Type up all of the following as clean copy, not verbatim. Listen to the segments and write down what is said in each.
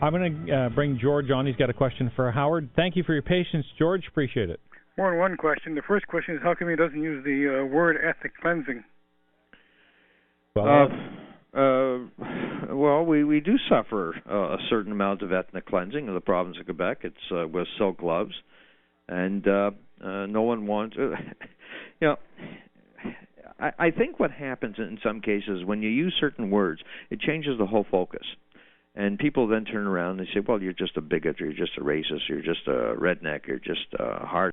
I'm going to bring George on. He's got a question for Howard. Thank you for your patience, George. Appreciate it. More than one question. The first question is, how come he doesn't use the word ethnic cleansing? Well, we do suffer a certain amount of ethnic cleansing in the province of Quebec. It's with silk gloves, and no one wants. I think what happens in some cases when you use certain words, it changes the whole focus. And people then turn around and say, well, you're just a bigot, or you're just a racist, you're just a redneck, you're just a hard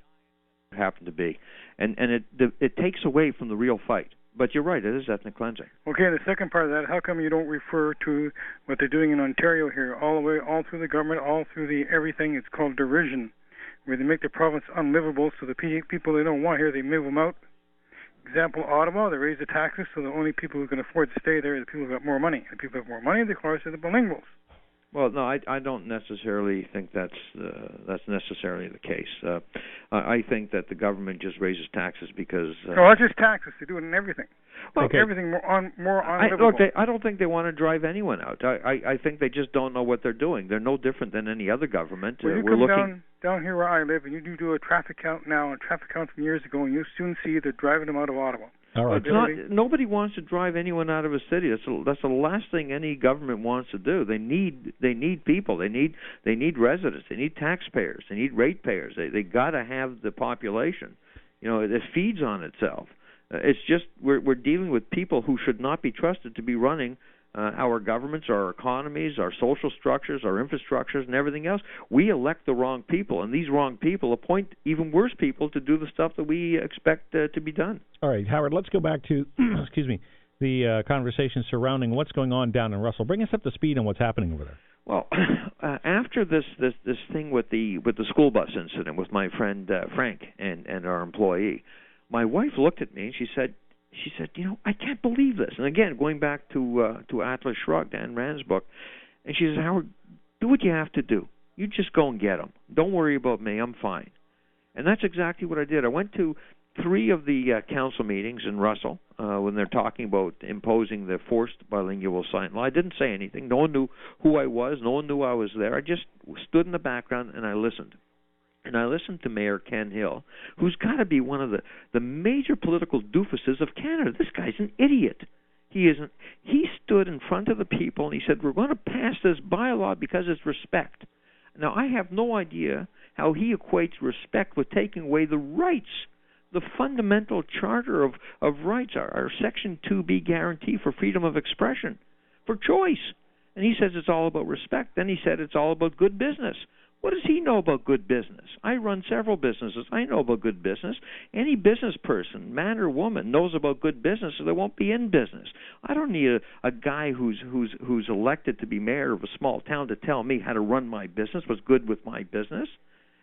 happen to be. And it takes away from the real fight. But you're right, it is ethnic cleansing. Okay, the second part of that, how come you don't refer to what they're doing in Ontario here, all through the government, all through the everything? It's called derision, where they make the province unlivable, so the people they don't want here, they move them out. Example, Ottawa, they raise the taxes, so the only people who can afford to stay there are the people who have more money. And the people who have more money, of course, are the bilinguals. Well, no, I don't necessarily think that's necessarily the case. I think that the government just raises taxes because. No, not just taxes; they do it in everything. Well, make everything more unlivable. I don't think they want to drive anyone out. I think they just don't know what they're doing. They're no different than any other government. Well, you come down here where I live, and you do a traffic count now, a traffic count from years ago, and you soon see they're driving them out of Ottawa. All right. Nobody wants to drive anyone out of a city. That's the last thing any government wants to do. They need people. They need residents. They need taxpayers. They need ratepayers. They got to have the population. It feeds on itself. It's just we're dealing with people who should not be trusted to be running our governments, our economies, our social structures, our infrastructures, and everything else. We elect the wrong people, and these wrong people appoint even worse people to do the stuff that we expect to be done. All right, Howard, let's go back to, the conversation surrounding what's going on down in Russell. Bring us up to speed on what's happening over there. Well, after this thing with the school bus incident with my friend Frank and our employee, my wife looked at me and she said, I can't believe this. And again, going back to Atlas Shrugged, Anne Rand's book, and she says, Howard, do what you have to do. You just go and get them. Don't worry about me. I'm fine. And that's exactly what I did. I went to 3 of the council meetings in Russell when they're talking about imposing the forced bilingual sign law. I didn't say anything. No one knew who I was. No one knew I was there. I just stood in the background and I listened. And I listened to Mayor Ken Hill, who's got to be one of the major political doofuses of Canada. This guy's an idiot. He isn't. He stood in front of the people and he said, we're going to pass this bylaw because it's respect. Now, I have no idea how he equates respect with taking away the rights, the fundamental charter of rights, our Section 2B guarantee for freedom of expression, for choice. And he says it's all about respect. Then he said it's all about good business. What does he know about good business? I run several businesses. I know about good business. Any business person, man or woman, knows about good business, so they won't be in business. I don't need a guy who's elected to be mayor of a small town to tell me how to run my business, what's good with my business.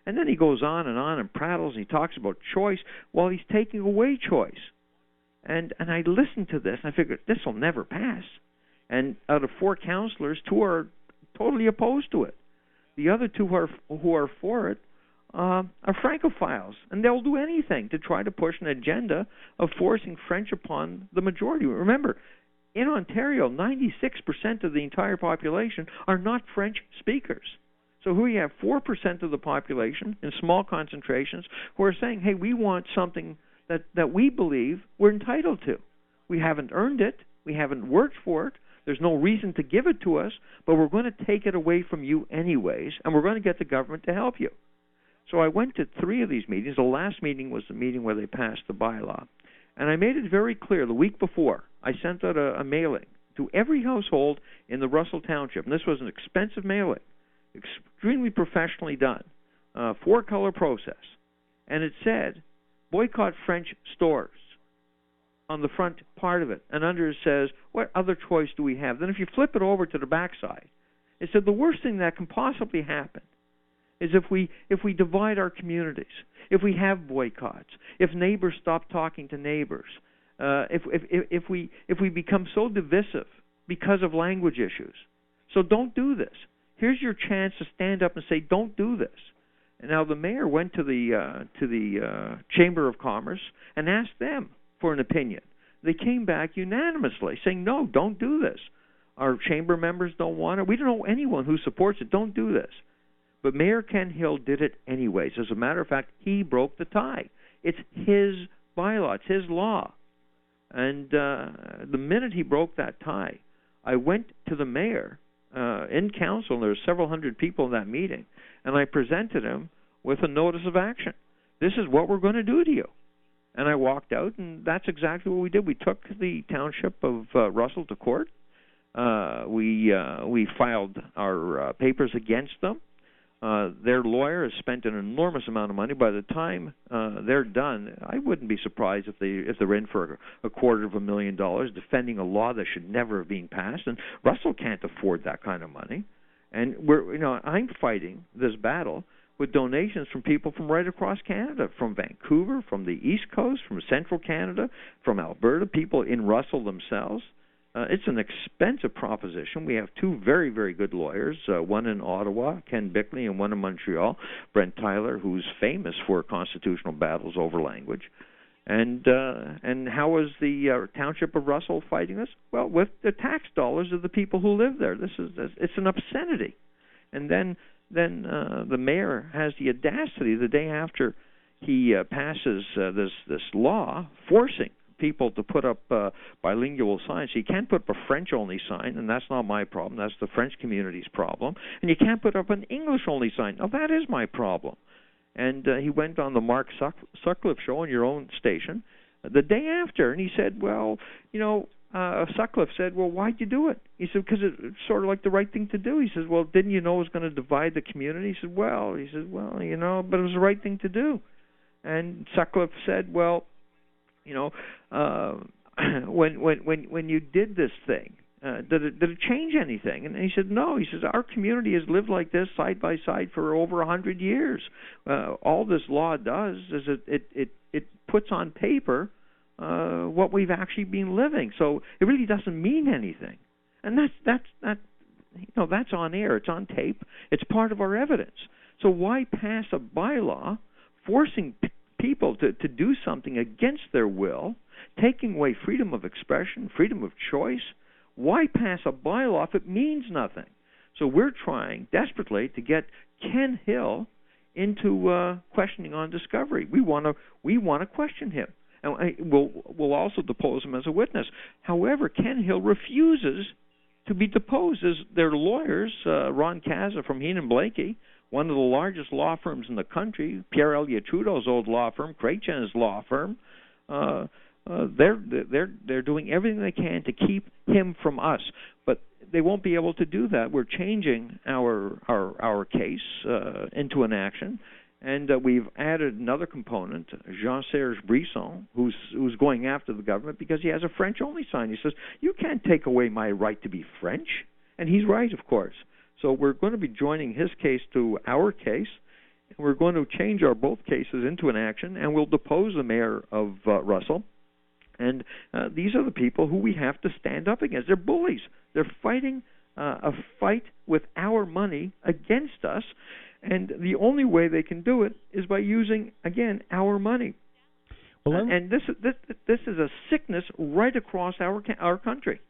And then he goes on and prattles, and he talks about choice while he's taking away choice. And I listened to this, and I figured, this will never pass. And out of 4 councillors, 2 are totally opposed to it. The other 2 who are for it are Francophiles, and they'll do anything to try to push an agenda of forcing French upon the majority. Remember, in Ontario, 96% of the entire population are not French speakers. So here you have 4% of the population in small concentrations who are saying, hey, we want something that we believe we're entitled to. We haven't earned it. We haven't worked for it. There's no reason to give it to us, but we're going to take it away from you anyways, and we're going to get the government to help you. So I went to 3 of these meetings. The last meeting was the meeting where they passed the bylaw. And I made it very clear the week before. I sent out a mailing to every household in the Russell Township, and this was an expensive mailing, extremely professionally done, 4-color process. And it said, boycott French stores on the front part of it, and under it says, what other choice do we have? Then if you flip it over to the backside, it said the worst thing that can possibly happen is if we divide our communities, if we have boycotts, if neighbors stop talking to neighbors, if we become so divisive because of language issues. So don't do this. Here's your chance to stand up and say, don't do this. And now the mayor went to the Chamber of Commerce and asked them for an opinion. They came back unanimously saying, no, don't do this. Our chamber members don't want it. We don't know anyone who supports it. Don't do this. But Mayor Ken Hill did it anyways. As a matter of fact, he broke the tie. It's his bylaw. It's his law. And the minute he broke that tie, I went to the mayor in council, and there were several hundred people in that meeting, and I presented him with a notice of action. This is what we're going to do to you. And I walked out, and that's exactly what we did. We took the township of Russell to court. We filed our papers against them. Their lawyer has spent an enormous amount of money. By the time they're done, I wouldn't be surprised if they're in for $250,000 defending a law that should never have been passed. And Russell can't afford that kind of money. And I'm fighting this battle with donations from people from right across Canada, from Vancouver, from the East Coast, from Central Canada, from Alberta, people in Russell themselves. It's an expensive proposition. We have two very, very good lawyers, one in Ottawa, Ken Bickley, and one in Montreal, Brent Tyler, who's famous for constitutional battles over language. And how is the township of Russell fighting this? Well, with the tax dollars of the people who live there. It's an obscenity. And then the mayor has the audacity the day after he passes this law forcing people to put up bilingual signs. You can't put up a French-only sign, and that's not my problem. That's the French community's problem. And you can't put up an English-only sign. Now, that is my problem. And he went on the Mark Sutcliffe show on your own station the day after, and he said, well, Sutcliffe said, well, why'd you do it? He said, because it's sort of like the right thing to do. He says, well, didn't you know it was going to divide the community? He said, well, but it was the right thing to do. And Sutcliffe said, well, when you did this thing, did it change anything? And he said, no. He says, our community has lived like this side by side for over 100 years. All this law does is it puts on paper what we've actually been living. So it really doesn't mean anything. And that's on air. It's on tape. It's part of our evidence. So why pass a bylaw forcing people to do something against their will, taking away freedom of expression, freedom of choice? Why pass a bylaw if it means nothing? So we're trying desperately to get Ken Hill into questioning on discovery. We want to question him, and we'll also depose him as a witness. However, Ken Hill refuses to be deposed. As their lawyers, Ron Casa from Heenan Blakey, one of the largest law firms in the country, Pierre Elliott Trudeau's old law firm, Craigchen's law firm, they're doing everything they can to keep him from us, but they won't be able to do that. We're changing our case into an action, and we've added another component, Jean-Serge Brisson, who's going after the government because he has a French-only sign. He says, you can't take away my right to be French, and he's right, of course. So we're going to be joining his case to our case, and we're going to change our both cases into an action, and we'll depose the mayor of Russell. And these are the people who we have to stand up against. They're bullies. They're fighting a fight with our money against us, and the only way they can do it is by using, again, our money. Well, and this is a sickness right across our country.